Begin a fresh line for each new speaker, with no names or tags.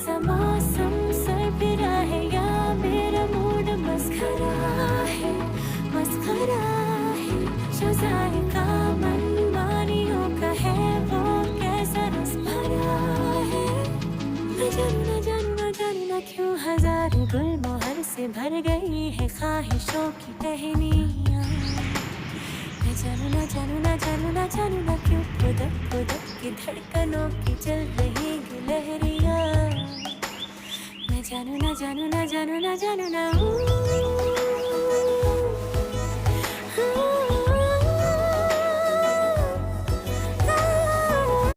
कैसा मौसम सरफिरा है या मेरा मूड मस्खरा है, मस्खरा है। जो जायका मनमानियों का है वो कैसा रस भरा है। न जानू न जानू न जानू न क्यों हजार गुलमोहर से भर गई है ख्वाहिशों की टहनियाँ। न जानू न जानू न जानू न जानू न क्यों खुदक खुदक की धड़कनों की चल रही गिलहरियाँ। न जानू न जानू न जानू न जानू न